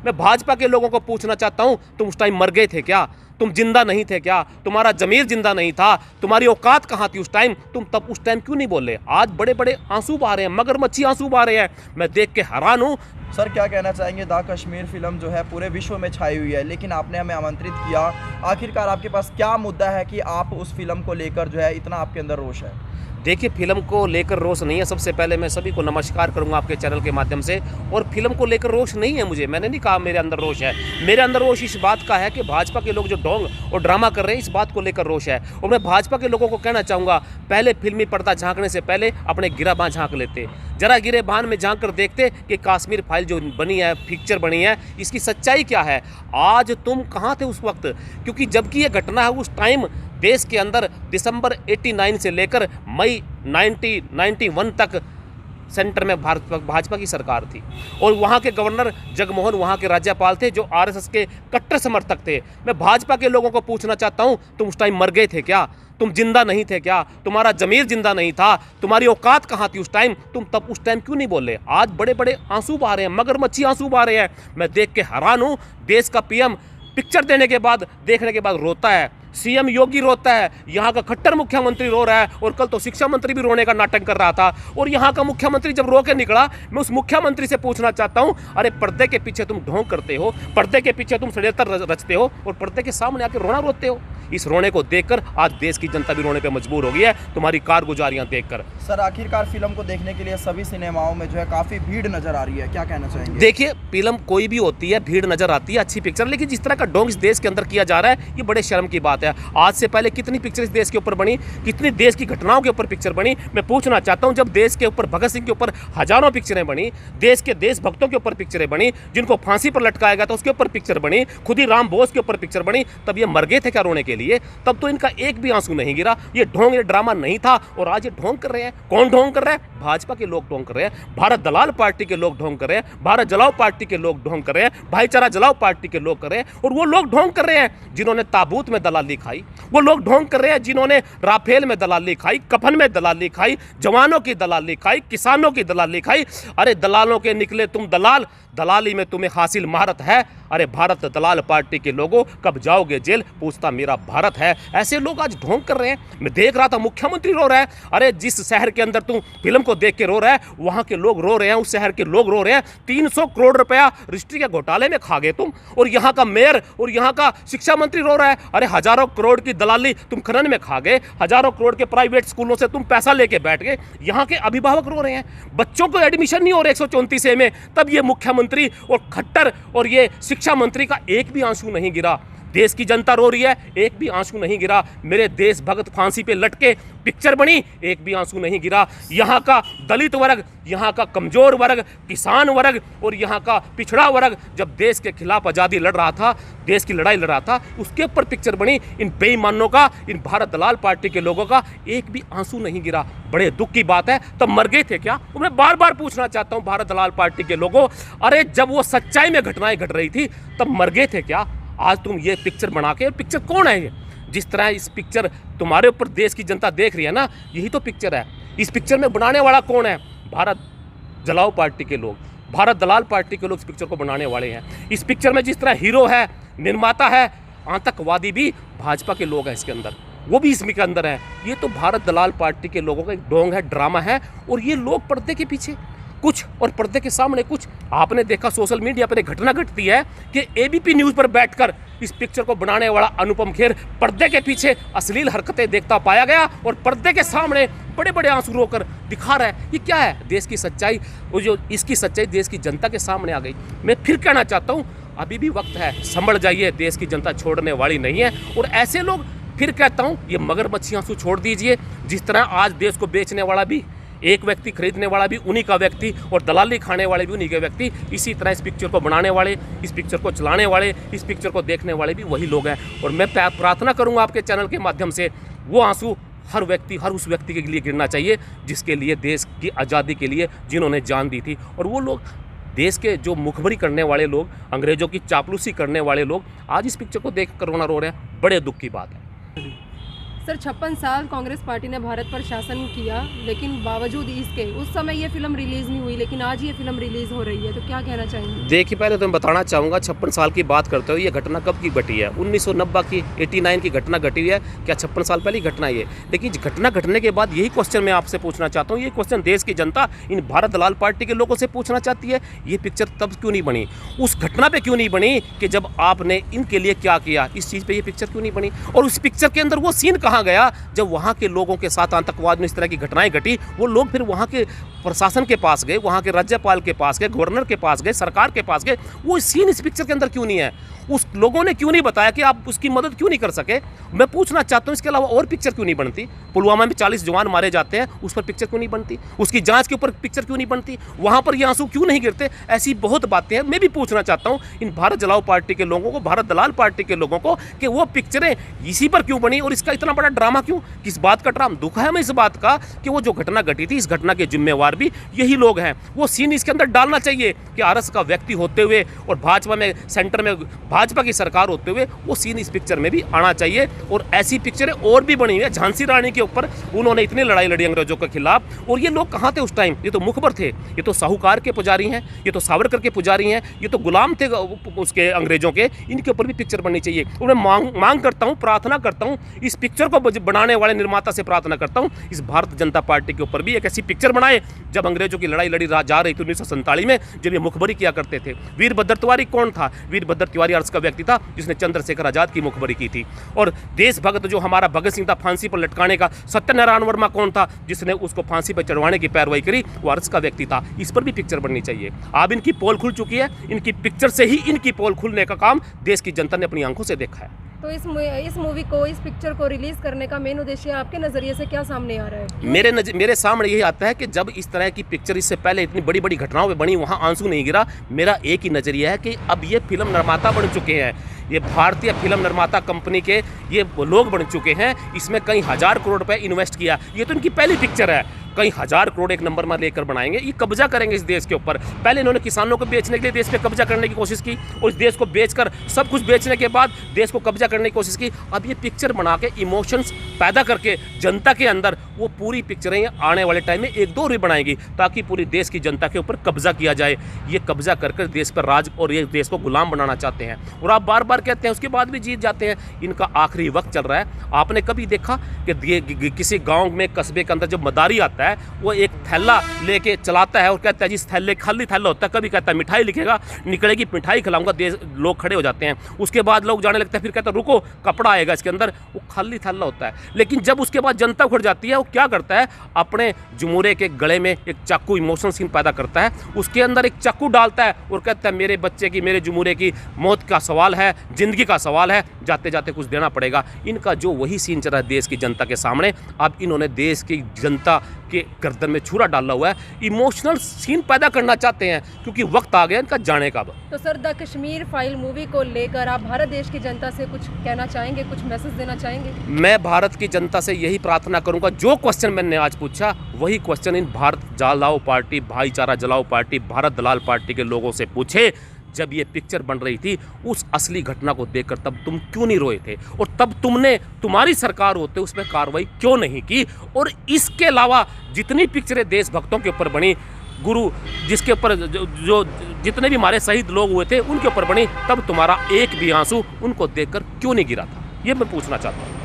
मैं भाजपा के लोगों को पूछना चाहता हूं, तुम उस टाइम मर गए थे क्या? तुम जिंदा नहीं थे क्या? तुम्हारा जमीर जिंदा नहीं था? तुम्हारी औकात कहां थी उस टाइम? तुम तब उस टाइम क्यों नहीं बोले? आज बड़े बड़े आंसू बहा रहे हैं, मगरमच्छी आंसू बहा रहे हैं। मैं देख के हैरान हूं। सर क्या कहना चाहेंगे? द कश्मीर फिल्म जो है पूरे विश्व में छाई हुई है, लेकिन आपने हमें आमंत्रित किया। आखिरकार आपके पास क्या मुद्दा है कि आप उस फिल्म को लेकर जो है इतना आपके अंदर रोष है? देखिए, फिल्म को लेकर रोष नहीं है। सबसे पहले मैं सभी को नमस्कार करूंगा आपके चैनल के माध्यम से। और फिल्म को लेकर रोष नहीं है मुझे, मैंने नहीं कहा मेरे अंदर रोष है। मेरे अंदर रोष इस बात का है कि भाजपा के लोग जो ढोंग और ड्रामा कर रहे हैं, इस बात को लेकर रोष है। और मैं भाजपा के लोगों को कहना चाहूँगा, पहले फिल्मी पर्दा झांकने से पहले अपने गिराबान झांक लेते, जरा गिरेबान में झांक कर देखते कि कश्मीर फाइल जो बनी है, पिक्चर बनी है, इसकी सच्चाई क्या है। आज तुम कहाँ थे उस वक्त? क्योंकि जबकि ये घटना है, उस टाइम देश के अंदर दिसंबर 89 से लेकर मई 1991 तक सेंटर में भाजपा की सरकार थी। और वहाँ के गवर्नर जगमोहन वहाँ के राज्यपाल थे जो आरएसएस के कट्टर समर्थक थे। मैं भाजपा के लोगों को पूछना चाहता हूँ, तुम उस टाइम मर गए थे क्या? तुम जिंदा नहीं थे क्या? तुम्हारा जमीर जिंदा नहीं था? तुम्हारी औकात कहाँ थी उस टाइम? तुम तब उस टाइम क्यों नहीं बोले? आज बड़े बड़े आंसू बहा रहे हैं, मगरमच्छी आंसू बहा रहे हैं। मैं देख के हैरान हूँ। देश का पीएम पिक्चर देखने के बाद रोता है, सीएम योगी रोता है, यहाँ का खट्टर मुख्यमंत्री रो रहा है। और कल तो शिक्षा मंत्री भी रोने का नाटक कर रहा था। और यहाँ का मुख्यमंत्री जब रो के निकला, मैं उस मुख्यमंत्री से पूछना चाहता हूँ, अरे पर्दे के पीछे तुम ढोंग करते हो, पर्दे के पीछे तुम षड्यंत्र रचते हो और पर्दे के सामने आके रोना रोते हो। इस रोने को देखकर आज देश की जनता भी रोने पे मजबूर हो गई है, तुम्हारी कारगुजारियां देखकर। सर आखिरकार फिल्म को देखने के लिए सभी सिनेमाओं में जो है काफ़ी भीड़ नज़र आ रही है, क्या कहना चाहेंगे? देखिए, फिल्म कोई भी होती है, भीड़ नजर आती है, अच्छी पिक्चर, लेकिन जिस तरह का ढोंग इस देश के अंदर किया जा रहा है, ये बड़े शर्म की बात है। आज से पहले कितनी पिक्चर इस देश के ऊपर बनी, कितनी देश की घटनाओं के ऊपर पिक्चर बनी। मैं पूछना चाहता हूं, जब देश के ऊपर भगत सिंह के ऊपर हजारों पिक्चरें बनी, देश के देशभक्तों के ऊपर पिक्चरें बनी, जिनको फांसी पर लटकाया गया था उसके ऊपर पिक्चर बनी, खुद ही राम बोस के ऊपर पिक्चर बनी, तब ये मर गए थे क्या रोने के लिए? तब तो इनका एक भी आंसू नहीं गिरा। ये ढोंग, ये ड्रामा नहीं था। और आज ये ढोंग कर रहे हैं। कौन ढोंग कर रहा है? भाजपा के लोग ढोंग कर रहे हैं, भारत दलाल पार्टी के लोग ढोंग कर रहे हैं, भारत जलाओ पार्टी के लोग ढोंग कर रहे हैं, भाईचारा जलाओ पार्टी के लोग कर रहे हैं। और वो लोग ढोंग कर रहे हैं जिन्होंने ताबूत में दलाली खाई, वो लोग ढोंग कर रहे हैं जिन्होंने राफेल में दलाली खाई, कफन में दलाली खाई, जवानों की दलाली खाई, किसानों की दलाली खाई। अरे दलालों के निकले तुम दलाल, दलाली में तुम्हें हासिल महारत है। अरे भारत दलाल पार्टी के लोगों, कब जाओगे जेल? पूछता मेरा भारत है। ऐसे लोग आज ढोंग कर रहे हैं। मैं देख रहा था, मुख्यमंत्री रो रहा है। अरे जिस शहर के अंदर तुम फिल्म को देख के रो रहा है, वहां के लोग रो रहे हैं, उस शहर के लोग रो रहे हैं। 300 करोड़ रुपया रजिस्ट्री के घोटाले में खा गए तुम। और यहाँ का मेयर और यहाँ का शिक्षा मंत्री रो रहा है। अरे हजारों करोड़ की दलाली तुम खनन में खा गए, हजारों करोड़ के प्राइवेट स्कूलों से तुम पैसा लेके बैठ गए। यहाँ के अभिभावक रो रहे हैं, बच्चों को एडमिशन नहीं हो रहे 134A में, तब ये मुख्यमंत्री और खट्टर और ये शिक्षा मंत्री का एक भी आंसू नहीं गिरा। देश की जनता रो रही है, एक भी आंसू नहीं गिरा। मेरे देश भक्त फांसी पे लटके, पिक्चर बनी, एक भी आंसू नहीं गिरा। यहाँ का दलित वर्ग, यहाँ का कमजोर वर्ग, किसान वर्ग और यहाँ का पिछड़ा वर्ग जब देश के खिलाफ आज़ादी लड़ रहा था, देश की लड़ाई लड़ रहा था, उसके ऊपर पिक्चर बनी। इन बेईमानों का, इन भारत दलाल पार्टी के लोगों का एक भी आंसू नहीं गिरा। बड़े दुख की बात है। तब मर गए थे क्या? मैं बार बार पूछना चाहता हूँ भारत दलाल पार्टी के लोगों, अरे जब वो सच्चाई में घटनाएं घट रही थी तब मर गए थे क्या? आज तुम ये पिक्चर बना के, पिक्चर कौन है ये? जिस तरह इस पिक्चर तुम्हारे ऊपर देश की जनता देख रही है ना, यही तो पिक्चर है। इस पिक्चर में बनाने वाला कौन है? भारत जलाओ पार्टी के लोग, भारत दलाल पार्टी के लोग इस पिक्चर को बनाने वाले हैं। इस पिक्चर में जिस तरह हीरो है, निर्माता है, आतंकवादी भी भाजपा के लोग हैं इसके अंदर, वो भी इसमें के अंदर है। ये तो भारत दलाल पार्टी के लोगों का एक ढोंग है, ड्रामा है। और ये लोग पर्दे के पीछे कुछ और पर्दे के सामने कुछ। आपने देखा सोशल मीडिया पर एक घटना घटती है कि एबीपी न्यूज़ पर बैठकर इस पिक्चर को बनाने वाला अनुपम खेर पर्दे के पीछे अश्लील हरकतें देखता पाया गया और पर्दे के सामने बड़े बड़े आंसू रोकर दिखा रहा है। ये क्या है? देश की सच्चाई, वो जो इसकी सच्चाई देश की जनता के सामने आ गई। मैं फिर कहना चाहता हूँ, अभी भी वक्त है, संभल जाइए, देश की जनता छोड़ने वाली नहीं है। और ऐसे लोग, फिर कहता हूँ, ये मगरमच्छी आंसू छोड़ दीजिए। जिस तरह आज देश को बेचने वाला भी एक व्यक्ति, खरीदने वाला भी उन्हीं का व्यक्ति और दलाली खाने वाले भी उन्हीं के व्यक्ति, इसी तरह इस पिक्चर को बनाने वाले, इस पिक्चर को चलाने वाले, इस पिक्चर को देखने वाले भी वही लोग हैं। और मैं प्रार्थना करूंगा आपके चैनल के माध्यम से, वो आंसू हर व्यक्ति, हर उस व्यक्ति के लिए गिरना चाहिए जिसके लिए, देश की आज़ादी के लिए जिन्होंने जान दी थी। और वो लोग, देश के जो मुखबरी करने वाले लोग, अंग्रेज़ों की चापलूसी करने वाले लोग आज इस पिक्चर को देख कर रोना रो रहे हैं। बड़े दुख की बात है। सर 56 साल कांग्रेस पार्टी ने भारत पर शासन किया, लेकिन बावजूद इसके उस समय ये फिल्म रिलीज़ नहीं हुई, लेकिन आज ये फिल्म रिलीज़ हो रही है, तो क्या कहना चाहेंगे? देखिए, पहले तो मैं बताना चाहूँगा 56 साल की बात करते हो, ये घटना कब की घटी है? 1990 की 89 की घटना घटी हुई है। क्या 56 साल पहले की घटना ये? लेकिन घटना घटने के बाद यही क्वेश्चन मैं आपसे पूछना चाहता हूँ, ये क्वेश्चन देश की जनता इन भारत दलाल पार्टी के लोगों से पूछना चाहती है, ये पिक्चर तब क्यों नहीं बनी? उस घटना पे क्यों नहीं बनी कि जब आपने इनके लिए क्या किया, इस चीज़ पे ये पिक्चर क्यों नहीं बनी? और उस पिक्चर के अंदर वो सीन कहाँ गया जब वहाँ के लोगों के साथ आतंकवाद में इस तरह की घटनाएं घटी? वो लोग फिर वहाँ के प्रशासन के पास गए, वहाँ के राज्यपाल के पास गए, गवर्नर के पास गए, सरकार के पास गए, वो सीन इस पिक्चर के अंदर क्यों नहीं है? उस लोगों ने क्यों नहीं बताया कि आप उसकी मदद क्यों नहीं कर सके? मैं पूछना चाहता हूँ, इसके अलावा और पिक्चर क्यों नहीं बनती? पुलवामा में 40 जवान मारे जाते हैं, उस पर पिक्चर क्यों नहीं बनती? उसकी जांच के ऊपर पिक्चर क्यों नहीं बनती? वहाँ पर ये आंसू क्यों नहीं गिरते? ऐसी बहुत बातें हैं। मैं भी पूछना चाहता हूँ इन भारत जलाओ पार्टी के लोगों को, भारत दलाल पार्टी के लोगों को, कि वो पिक्चरें इसी पर क्यों बनी और इसका इतना बड़ा ड्रामा क्यों? किस बात का ड्रामा? दुख है हमें इस बात का कि वो जो घटना घटी थी, इस घटना के जिम्मेवार भी यही लोग हैं। वो सीन इसके अंदर डालना चाहिए कि आरएस का व्यक्ति होते हुए और भाजपा में सेंटर में भाजपा की सरकार होते हुए वो सीन इस पिक्चर में भी आना चाहिए। और ऐसी पिक्चरें और भी बनी हुई है। झांसी रानी के ऊपर उन्होंने इतनी लड़ाई लड़ी अंग्रेजों के खिलाफ, और ये लोग कहाँ थे उस टाइम? ये तो मुखबर थे, ये तो साहूकार के पुजारी हैं, ये तो सावरकर के पुजारी हैं, ये तो गुलाम थे उसके अंग्रेजों के। इनके ऊपर भी पिक्चर बननी चाहिए। और मैं मांग करता हूँ, प्रार्थना करता हूँ, इस पिक्चर को बनाने वाले निर्माता से प्रार्थना करता हूँ, इस भारत जनता पार्टी के ऊपर भी एक ऐसी पिक्चर बनाए जब अंग्रेजों की लड़ाई लड़ी जा रही थी 1947 में, जब ये मुखबरी किया करते थे। वीरभद्र तिवारी कौन था? वीरभद्र तिवारी आरएस का व्यक्ति था जिसने चंद्रशेखर आजाद की मुखबरी की थी। और देशभक्त जो हमारा भगत सिंह था, फांसी पर लटकाने का, सत्यनारायण वर्मा कौन था जिसने उसको फांसी पर चढ़वाने की पैरवाई करी? वो आरएस का व्यक्ति था। इस पर भी पिक्चर बननी चाहिए। अब इनकी पोल खुल चुकी है, इनकी पिक्चर से ही इनकी पोल खुलने का काम देश की जनता ने अपनी आंखों से देखा है। तो इस मूवी को, इस पिक्चर को रिलीज़ करने का मेन उद्देश्य आपके नज़रिए से क्या सामने आ रहा है? मेरे सामने यही आता है कि जब इस तरह की पिक्चर इससे पहले इतनी बड़ी बड़ी घटनाओं में बनी, वहाँ आंसू नहीं गिरा। मेरा एक ही नज़रिया है कि अब ये फिल्म निर्माता बन चुके हैं, ये भारतीय फिल्म निर्माता कंपनी के ये लोग बन चुके हैं। इसमें कई हज़ार करोड़ रुपए इन्वेस्ट किया। ये तो इनकी पहली पिक्चर है, कई हज़ार करोड़ एक नंबर में लेकर बनाएंगे। ये कब्जा करेंगे इस देश के ऊपर। पहले इन्होंने किसानों को बेचने के लिए देश पे कब्जा करने की कोशिश की, और इस देश को बेचकर सब कुछ बेचने के बाद देश को कब्जा करने की कोशिश की। अब ये पिक्चर बना के इमोशंस पैदा करके जनता के अंदर वो पूरी पिक्चरें आने वाले टाइम में एक दो बनाएंगी, ताकि पूरी देश की जनता के ऊपर कब्जा किया जाए। ये कब्जा कर देश पर राज और ये देश को गुलाम बनाना चाहते हैं, और आप बार बार कहते हैं, उसके बाद भी जीत जाते हैं। इनका आखिरी वक्त चल रहा है। आपने कभी देखा कि किसी गाँव में, कस्बे के अंदर जब मदारी आता है, वो एक थैला लेके चलाता है और कहता है जिस थैले खाली थैला होता है, कभी कहता है मिठाई लिखेगा, निकलेगी मिठाई खिलाऊंगा, लोग खड़े हो जाते हैं। उसके बाद लोग जाने लगते हैं, फिर कहता है रुको कपड़ा आएगा इसके अंदर, वो खाली थैला होता है। लेकिन जब उसके बाद जनता उखड़ जाती है, वो क्या करता है? अपने जुमूरे के गले में एक चाकू, इमोशन सीन पैदा करता है, उसके अंदर एक चाकू डालता है और कहता है मेरे बच्चे की, मेरे जुमूरे की मौत का सवाल है, जिंदगी का सवाल है, जाते जाते कुछ देना पड़ेगा। इनका जो वही सीन चल रहा है देश की जनता के सामने। अब इन्होंने देश की जनता के गर्दन में छुरा डाला हुआ है, इमोशनल सीन पैदा करना चाहते हैं, क्योंकि वक्त आ गया इनका जाने का। तो sir, the Kashmir file movie को लेकर आप भारत देश की जनता से कुछ कहना चाहेंगे, कुछ मैसेज देना चाहेंगे? मैं भारत की जनता से यही प्रार्थना करूंगा, जो क्वेश्चन मैंने आज पूछा वही क्वेश्चन इन भारत जलाओ पार्टी, भाईचारा जलाओ पार्टी, भारत दलाल पार्टी के लोगों से पूछे। जब ये पिक्चर बन रही थी, उस असली घटना को देखकर तब तुम क्यों नहीं रोए थे? और तब तुम्हारी सरकार होते उस पर कार्रवाई क्यों नहीं की? और इसके अलावा जितनी पिक्चरें देशभक्तों के ऊपर बनी, गुरु जिसके ऊपर जो जितने भी हमारे शहीद लोग हुए थे उनके ऊपर बनी, तब तुम्हारा एक भी आंसू उनको देखकर क्यों नहीं गिरा था? ये मैं पूछना चाहता हूँ।